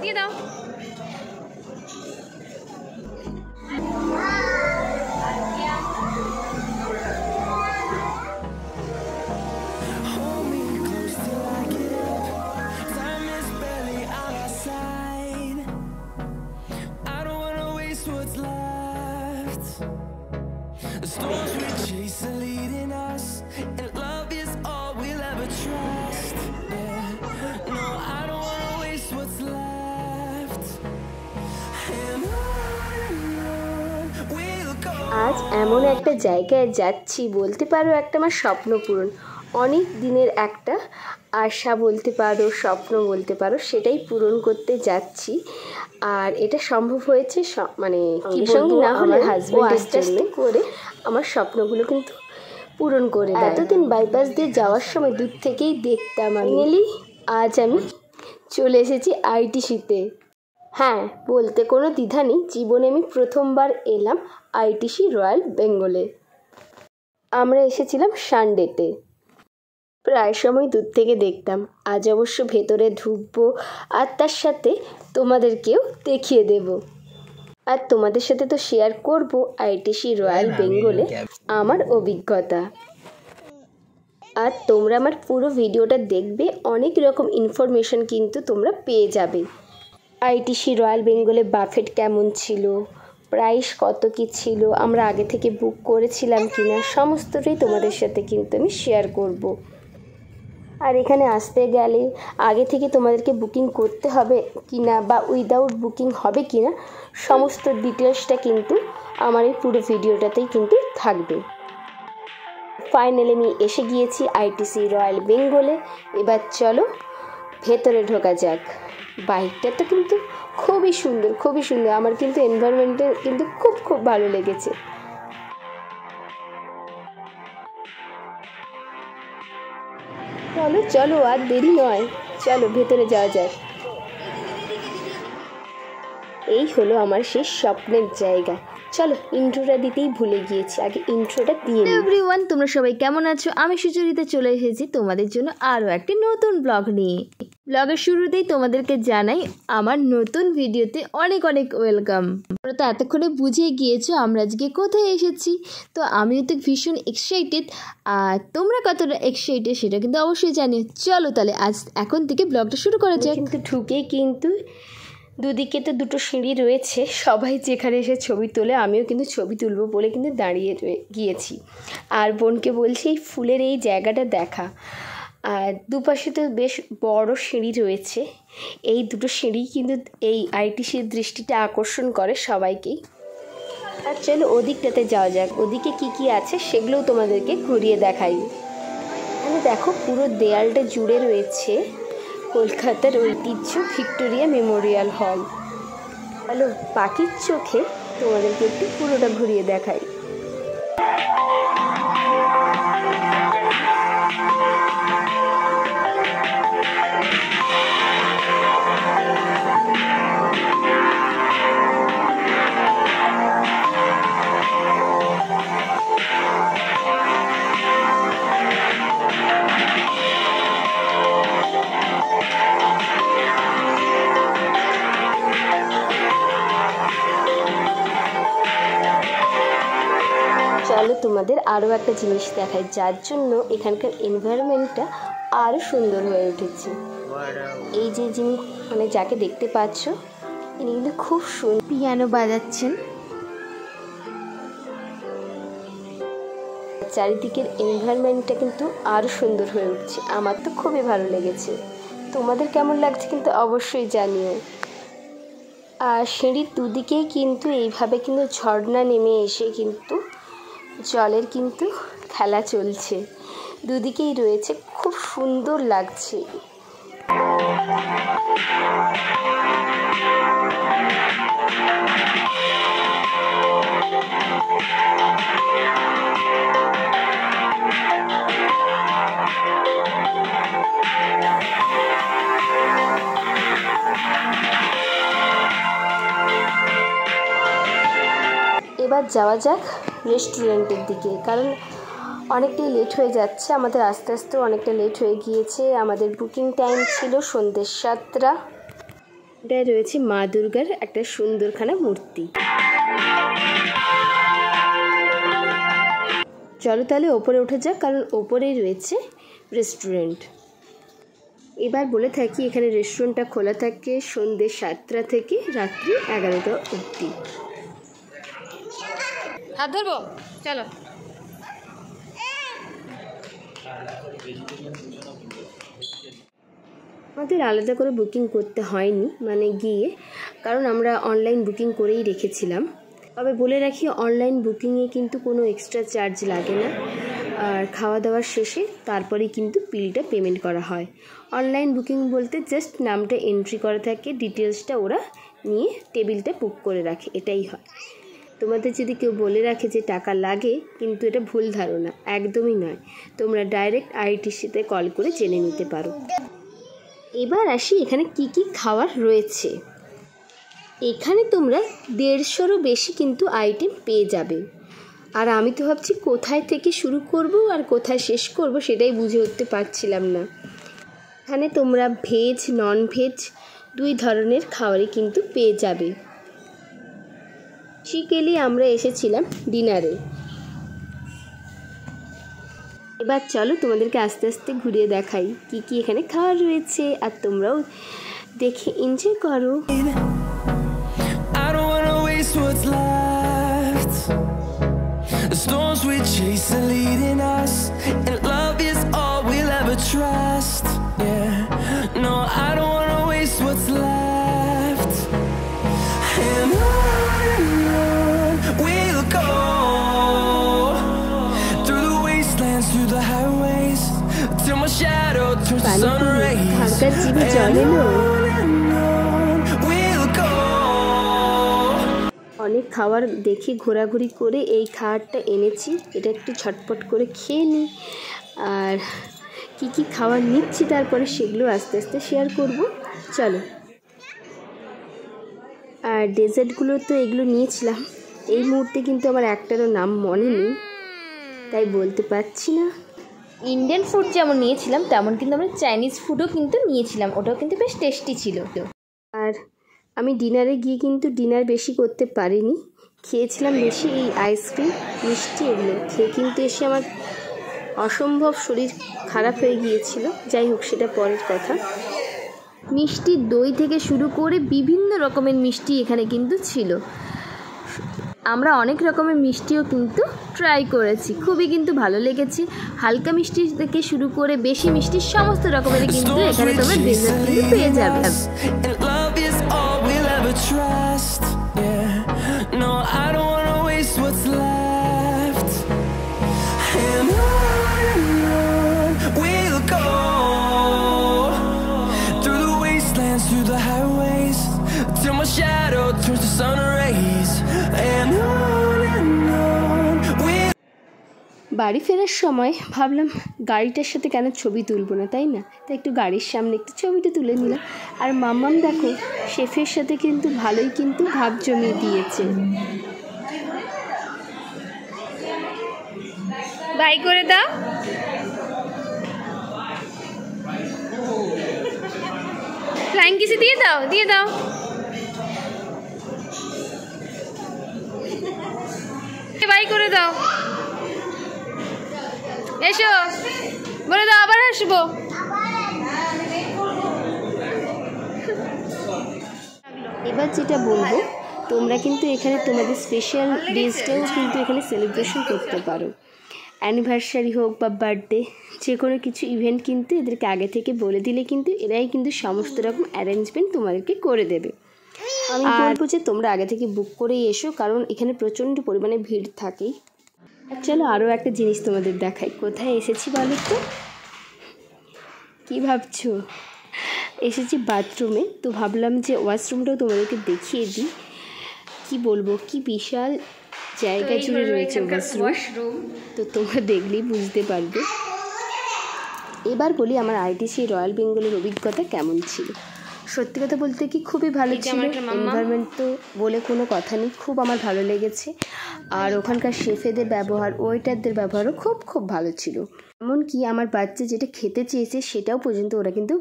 ঢুকিয়ে দাও। The storms we chase are leading us, and love is all we'll ever trust. Yeah, no, I don't wanna waste what's left. And on we'll go. আজ এমন একটা জায়গায় যাচ্ছি, বলতে পারো একটা আমার স্বপ্ন পূরণ। অনেক দিনের একটা আশা বলতে পারো, স্বপ্ন বলতে পারো, সেটাই পূরণ করতে যাচ্ছি। আর এটা সম্ভব হয়েছে মানে কি সঙ্গে না হলে হাজবেন্ডের জন্য করে আমার স্বপ্নগুলো কিন্তু পূরণ করে দেয়। এতদিন বাইপাস দিয়ে যাওয়ার সময় দূর থেকেই দেখতাম। ফাইনালি আজ আমি চলে এসেছি আইটিসিতে। হ্যাঁ, বলতে কোনো দ্বিধা নেই, জীবনে আমি প্রথমবার এলাম আইটিসি রয়্যাল বেঙ্গলে। আমরা এসেছিলাম সানডেতে। প্রায় সময় দূর থেকে দেখতাম। আজ অবশ্য ভেতরে ঢুকবো আর তার সাথে তোমাদেরকেও দেখিয়ে দেব। আর তোমাদের সাথে তো শেয়ার করব আইটিসি রয়্যাল বেঙ্গলে আমার অভিজ্ঞতা। আর তোমরা আমার পুরো ভিডিওটা দেখবে, অনেক রকম ইনফরমেশন কিন্তু তোমরা পেয়ে যাবে। আইটিসি রয়্যাল বেঙ্গলে বাফেট কেমন ছিল, প্রাইস কত কি ছিল, আমরা আগে থেকে বুক করেছিলাম কিনা, সমস্তটাই তোমাদের সাথে কিন্তু আমি শেয়ার করব। আর এখানে আসতে গেলে আগে থেকে তোমাদেরকে বুকিং করতে হবে কিনা বা উইদাউট বুকিং হবে কিনা, সমস্ত ডিটেলসটা কিন্তু আমার এই পুরো ভিডিওটাতেই কিন্তু থাকবে। ফাইনালি আমি এসে গিয়েছি আইটিসি রয়্যাল বেঙ্গলে। এবার চলো ভেতরে ঢোকা যাক। বাইকটা তো কিন্তু খুবই সুন্দর, খুবই সুন্দর। আমার কিন্তু এনভায়রনমেন্টে কিন্তু খুব খুব ভালো লেগেছে। চলো চলো, আর দেরি নয়, চলো ভেতরে যাওয়া যাক। এই হলো আমার সেই স্বপ্নের জায়গা। চলো, ইন্ট্রোটা দিতেই ভুলে গিয়েছি, আগে ইন্ট্রোটা দিয়ে নিই। এভরিওয়ান, তোমরা সবাই কেমন আছো? আমি সুচরিতা চলে এসেছি তোমাদের জন্য আরও একটি নতুন ব্লগ নিয়ে। ব্লগের শুরুতেই তোমাদেরকে জানাই আমার নতুন ভিডিওতে অনেক অনেক ওয়েলকাম। তোমরা তো এতক্ষণে বুঝে গিয়েছো আমরা আজকে কোথায় এসেছি। তো আমিও তো ভীষণ এক্সাইটেড, আর তোমরা কতটা এক্সাইটেড সেটা কিন্তু অবশ্যই জানিও। চলো তাহলে এখন থেকে ব্লগটা শুরু করা যায়। কিন্তু ঢুকেই কিন্তু দুদিকে তো দুটো সিঁড়ি রয়েছে, সবাই যেখানে এসে ছবি তোলে, আমিও কিন্তু ছবি তুলবো বলে কিন্তু দাঁড়িয়ে গিয়েছি। আর বোনকে বলছি এই ফুলের এই জায়গাটা দেখা। আর দুপাশে তো বেশ বড় সিঁড়ি রয়েছে। এই দুটো সিঁড়ি কিন্তু এই আইটিসির দৃষ্টিটা আকর্ষণ করে সবাইকেই। আর চলো ওদিকটাতে যাওয়া যাক, ওদিকে কি কি আছে সেগুলোও তোমাদেরকে ঘুরিয়ে দেখাই। এখানে দেখো পুরো দেয়ালটা জুড়ে রয়েছে কলকাতার ঐতিহ্য ভিক্টোরিয়া মেমোরিয়াল হল। হ্যালো, পাখির চোখে তোমাদেরকে একটু পুরোটা ঘুরিয়ে দেখাই। চলো তোমাদের আরও একটা জিনিস দেখাই, যার জন্য এখানকার এনভায়রনমেন্টটা আরও সুন্দর হয়ে উঠেছে। এই যে যিনি মানে যাকে দেখতে পাচ্ছ, ইনি কিন্তু খুব সুন্দর পিয়ানো বাজাচ্ছেন। চারিদিকের এনভায়রনমেন্টটা কিন্তু আরও সুন্দর হয়ে উঠছে। আমার তো খুবই ভালো লেগেছে, তোমাদের কেমন লাগছে কিন্তু অবশ্যই জানিও। আর সিঁড়ির দুদিকেই কিন্তু এইভাবে কিন্তু ঝর্ণা নেমে এসে কিন্তু জলের কিন্তু খেলা চলছে, দুদিকেই রয়েছে, খুব সুন্দর লাগছে। এবার যাওয়া যাক রেস্টুরেন্টের দিকে, কারণ অনেকটাই লেট হয়ে যাচ্ছে আমাদের, আস্তে আস্তে অনেকটা লেট হয়ে গিয়েছে। আমাদের বুকিং টাইম ছিল সন্ধ্যে 7টা। এটায় রয়েছে মা দুর্গার একটা সুন্দরখানা মূর্তি। চলো তাহলে ওপরে উঠে যাক, কারণ ওপরেই রয়েছে রেস্টুরেন্ট। এবার বলে থাকি এখানে রেস্টুরেন্টটা খোলা থাকে সন্ধ্যে 7টা থেকে রাত্রি 11টা অবধি। হাত ধরবো, চলো। আমাদের আলাদা করে বুকিং করতে হয়নি মানে গিয়ে, কারণ আমরা অনলাইন বুকিং করেই রেখেছিলাম। তবে বলে রাখি অনলাইন বুকিংয়ে কিন্তু কোনো এক্সট্রা চার্জ লাগে না, আর খাওয়া দাওয়ার শেষে তারপরেই কিন্তু বিলটা পেমেন্ট করা হয়। অনলাইন বুকিং বলতে জাস্ট নামটা এন্ট্রি করা থাকে, ডিটেলসটা ওরা নিয়ে টেবিলটা বুক করে রাখে, এটাই হয়। তোমাদের যদি কেউ বলে রাখে যে টাকা লাগে, কিন্তু এটা ভুল ধারণা, একদমই নয়। তোমরা ডাইরেক্ট আইটিসিতে কল করে জেনে নিতে পারো। এবার আসি এখানে কি কি খাওয়ার রয়েছে। এখানে তোমরা 150রও বেশি কিন্তু আইটেম পেয়ে যাবে। আর আমি তো ভাবছি কোথায় থেকে শুরু করব আর কোথায় শেষ করব সেটাই বুঝে উঠতে পারছিলাম না। এখানে তোমরা ভেজ নন ভেজ 2 ধরনের খাবারই কিন্তু পেয়ে যাবে। বেসিক্যালি আমরা এসেছিলাম ডিনারে। এবার চলো তোমাদেরকে আস্তে আস্তে ঘুরিয়ে দেখাই কি কি এখানে খাওয়ার রয়েছে, আর তোমরাও দেখে এনজয় করো। What's left? The storms we chase are leading us, and love is all we'll ever trust. Yeah, no, I don't wanna waste what's left. And on we'll go, through the wastelands, through the highways, till my shadow turns to sun rays. অনেক খাবার দেখি ঘোরাঘুরি করে এই খাবারটা এনেছি, এটা একটু ঝটপট করে খেয়ে নিই। আর কি কি খাবার নিচ্ছি তারপরে সেগুলো আস্তে আস্তে শেয়ার করব। চলো। আর ডেজার্টগুলো তো এগুলো নিয়েছিলাম, এই মুহূর্তে কিন্তু আমার একটারও নাম মনে নেই, তাই বলতে পারছি না। ইন্ডিয়ান ফুড যেমন নিয়েছিলাম তেমন কিন্তু আমরা চাইনিজ ফুডও কিন্তু নিয়েছিলাম, ওটাও কিন্তু বেশ টেস্টি ছিল। আর আমি ডিনারে গিয়ে কিন্তু ডিনার বেশি করতে পারিনি, খেয়েছিলাম বেশি এই আইসক্রিম মিষ্টি এগুলো খেয়ে কিন্তু এসে আমার অসম্ভব শরীর খারাপ হয়ে গিয়েছিল। যাই হোক সেটা পরের কথা। মিষ্টি দই থেকে শুরু করে বিভিন্ন রকমের মিষ্টি এখানে কিন্তু ছিল। আমরা অনেক রকমের মিষ্টিও কিন্তু ট্রাই করেছি, খুবই কিন্তু ভালো লেগেছে। হালকা মিষ্টি থেকে শুরু করে বেশি মিষ্টি সমস্ত রকমের কিন্তু এখানে তোমরা ডেজার্ট কিন্তু পেয়ে যাবে। Trust, yeah. No, I don't wanna waste what's left. And on we'll go, through the wastelands, through the highways, till my shadow turns to sun rays. And on we'll... বাড়ি ফেরার সময় ভাবলাম গাড়িটার সাথে কেন ছবি তুলবো না, তাই না? তাই একটু গাড়ির সামনে একটু ছবিটা তুলে নিলাম। আর মাম্মাম দেখো শেফের সাথে কিন্তু ভালোই কিন্তু ভাব জমিয়ে দিয়েছে। বাই করে দাও, ফ্লাইং কিসে দিয়ে দাও, দিয়ে দাও। বাই করে দাও, এসো বলে দাও আবার আসবো। এবার যেটা বলবো, তোমরা কিন্তু এখানে তোমাদের স্পেশাল ডেজটাও কিন্তু এখানে সেলিব্রেশন করতে পারো। অ্যানিভার্সারি হোক বা বার্থডে, যে কোনো কিছু ইভেন্ট কিন্তু এদেরকে আগে থেকে বলে দিলে কিন্তু এরাই কিন্তু সমস্ত রকম অ্যারেঞ্জমেন্ট তোমাদেরকে করে দেবে। আমি বলবো যে তোমরা আগে থেকে বুক করেই এসো, কারণ এখানে প্রচণ্ড পরিমাণে ভিড় থাকেই। চলো আরও একটা জিনিস তোমাদের দেখাই। কোথায় এসেছি বলো তো? কী ভাবছো? এসেছি বাথরুমে। তো ভাবলাম যে ওয়াশরুমটাও তোমাদেরকে দেখিয়ে দিই। কি বলবো, কি বিশাল জায়গা জুড়ে রয়েছে ওয়াশরুম, তো তোমরা দেখলেই বুঝতে পারবে। এবার বলি আমার আইটিসি রয়্যাল বেঙ্গলের অভিজ্ঞতা কেমন ছিল। সত্যি কথা বলতে কি খুবই ভালো ছিল। এনভায়রনমেন্ট তো বলে কোনো কথা নেই, খুব আমার ভালো লেগেছে। আর ওখানকার শেফেদের ব্যবহার, ওয়েটারদের ব্যবহারও খুব ভালো ছিল। এমনকি আমার বাচ্চা যেটা খেতে চেয়েছে সেটাও পর্যন্ত ওরা কিন্তু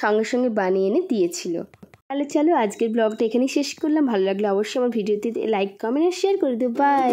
সঙ্গে সঙ্গে বানিয়ে এনে দিয়েছিল। তাহলে চলো আজকের ব্লগটা এখানেই শেষ করলাম। ভালো লাগলে অবশ্যই আমার ভিডিওতে লাইক কমেন্ট আর শেয়ার করে দিও। বাই।